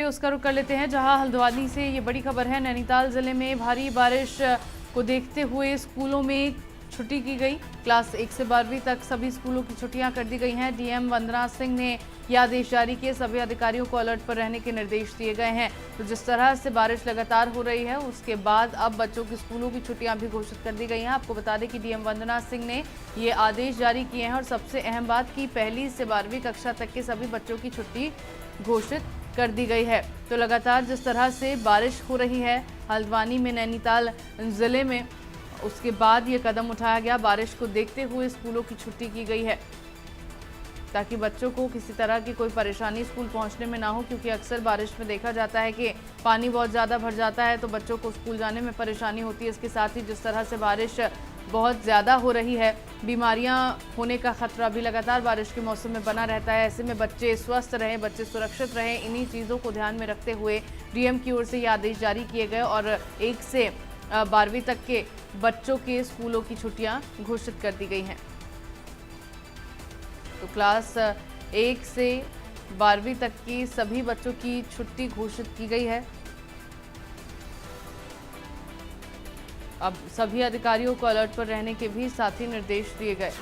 उसका रुख कर लेते हैं, जहां हल्द्वानी से ये बड़ी खबर है। नैनीताल जिले में भारी बारिश को देखते हुए स्कूलों में छुट्टी की गई। क्लास 1 से 12वीं तक सभी स्कूलों की छुट्टियां कर दी गई हैं। डीएम वंदना सिंह ने यह आदेश जारी किए। सभी अधिकारियों को अलर्ट पर रहने के निर्देश दिए गए हैं। तो जिस तरह से बारिश लगातार हो रही है, उसके बाद अब बच्चों की स्कूलों की छुट्टियां भी घोषित कर दी गई हैं। आपको बता दें कि डीएम वंदना सिंह ने ये आदेश जारी किए हैं और सबसे अहम बात कि 1ली से 12वीं कक्षा तक के सभी बच्चों की छुट्टी घोषित कर दी गई है। तो लगातार जिस तरह से बारिश हो रही है हल्द्वानी में, नैनीताल जिले में, उसके बाद ये कदम उठाया गया। बारिश को देखते हुए स्कूलों की छुट्टी की गई है ताकि बच्चों को किसी तरह की कोई परेशानी स्कूल पहुंचने में ना हो, क्योंकि अक्सर बारिश में देखा जाता है कि पानी बहुत ज़्यादा भर जाता है तो बच्चों को स्कूल जाने में परेशानी होती है। इसके साथ ही जिस तरह से बारिश बहुत ज़्यादा हो रही है, बीमारियां होने का खतरा भी लगातार बारिश के मौसम में बना रहता है। ऐसे में बच्चे स्वस्थ रहें, बच्चे सुरक्षित रहें, इन्हीं चीज़ों को ध्यान में रखते हुए डीएम की ओर से ये आदेश जारी किए गए और 1 से 12वीं तक के बच्चों के स्कूलों की छुट्टियां घोषित कर दी गई हैं। तो क्लास 1 से 12वीं तक की सभी बच्चों की छुट्टी घोषित की गई है। अब सभी अधिकारियों को अलर्ट पर रहने के भी साथ ही निर्देश दिए गए।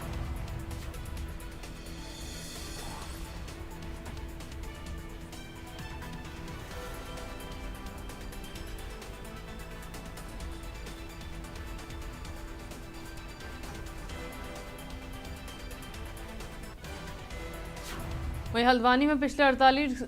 वहीं हल्द्वानी में पिछले 48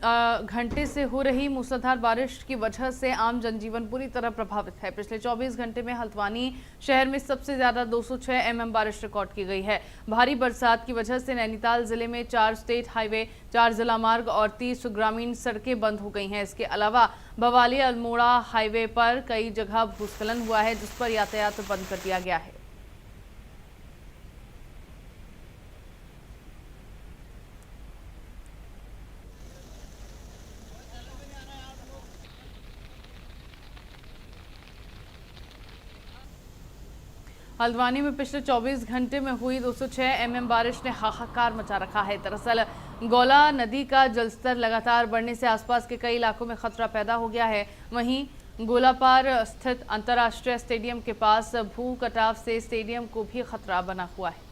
घंटे से हो रही मूसलाधार बारिश की वजह से आम जनजीवन पूरी तरह प्रभावित है। पिछले 24 घंटे में हल्द्वानी शहर में सबसे ज्यादा 206 mm बारिश रिकॉर्ड की गई है। भारी बरसात की वजह से नैनीताल जिले में 4 स्टेट हाईवे, 4 जिला मार्ग और 30 ग्रामीण सड़कें बंद हो गई हैं। इसके अलावा भवाली अल्मोड़ा हाईवे पर कई जगह भूस्खलन हुआ है, जिस पर यातायात बंद कर दिया गया है। हल्द्वानी में पिछले 24 घंटे में हुई 206 mm बारिश ने हाहाकार मचा रखा है। दरअसल गौला नदी का जलस्तर लगातार बढ़ने से आसपास के कई इलाकों में खतरा पैदा हो गया है। वहीं गोलापार स्थित अंतर्राष्ट्रीय स्टेडियम के पास भू कटाव से स्टेडियम को भी खतरा बना हुआ है।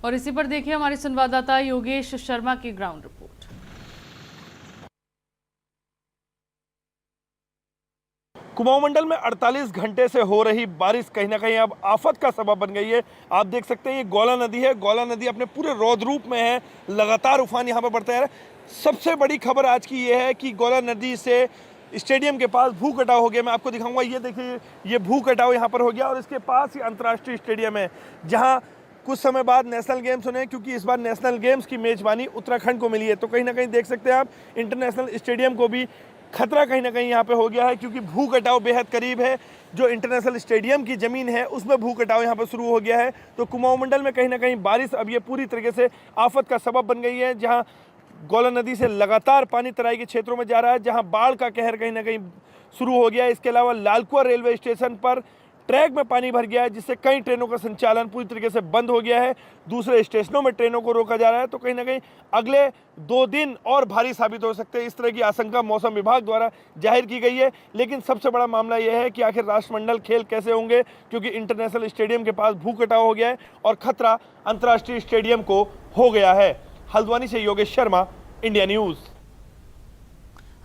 और इसी पर देखिए हमारे संवाददाता योगेश शर्मा की ग्राउंड रिपोर्ट। कुमाऊं मंडल में 48 घंटे से हो रही बारिश कहीं ना कहीं अब आफत का सबब बन गई है। आप देख सकते हैं ये गौला नदी है। गौला नदी अपने पूरे रौद्र रूप में है, लगातार उफान यहाँ पर बढ़ता है। सबसे बड़ी खबर आज की ये है कि गौला नदी से स्टेडियम के पास भू कटाव हो गया। मैं आपको दिखाऊंगा, ये देखिए, ये भू कटाव यहाँ पर हो गया और इसके पास ही अंतर्राष्ट्रीय स्टेडियम है, जहाँ कुछ समय बाद नेशनल गेम्स होने हैं, क्योंकि इस बार नेशनल गेम्स की मेजबानी उत्तराखंड को मिली है। तो कहीं ना कहीं देख सकते हैं आप, इंटरनेशनल स्टेडियम को भी खतरा कहीं ना कहीं यहाँ पे हो गया है, क्योंकि भू कटाव बेहद करीब है। जो इंटरनेशनल स्टेडियम की ज़मीन है उसमें भू कटाव यहाँ पर शुरू हो गया है। तो कुमाऊं मंडल में कहीं ना कहीं बारिश अब ये पूरी तरीके से आफत का सबब बन गई है, जहाँ गौला नदी से लगातार पानी तराई के क्षेत्रों में जा रहा है, जहाँ बाढ़ का कहर कहीं ना कहीं शुरू हो गया है। इसके अलावा लालकुआ रेलवे स्टेशन पर ट्रैक में पानी भर गया है, जिससे कई ट्रेनों का संचालन पूरी तरीके से बंद हो गया है। दूसरे स्टेशनों में ट्रेनों को रोका जा रहा है। तो कहीं ना कहीं अगले 2 दिन और भारी साबित हो सकते हैं, इस तरह की आशंका मौसम विभाग द्वारा जाहिर की गई है। लेकिन सबसे बड़ा मामला यह है कि आखिर राष्ट्रमंडल खेल कैसे होंगे, क्योंकि इंटरनेशनल स्टेडियम के पास भू कटाव हो गया है और खतरा अंतर्राष्ट्रीय स्टेडियम को हो गया है। हल्द्वानी से योगेश शर्मा, इंडिया न्यूज़।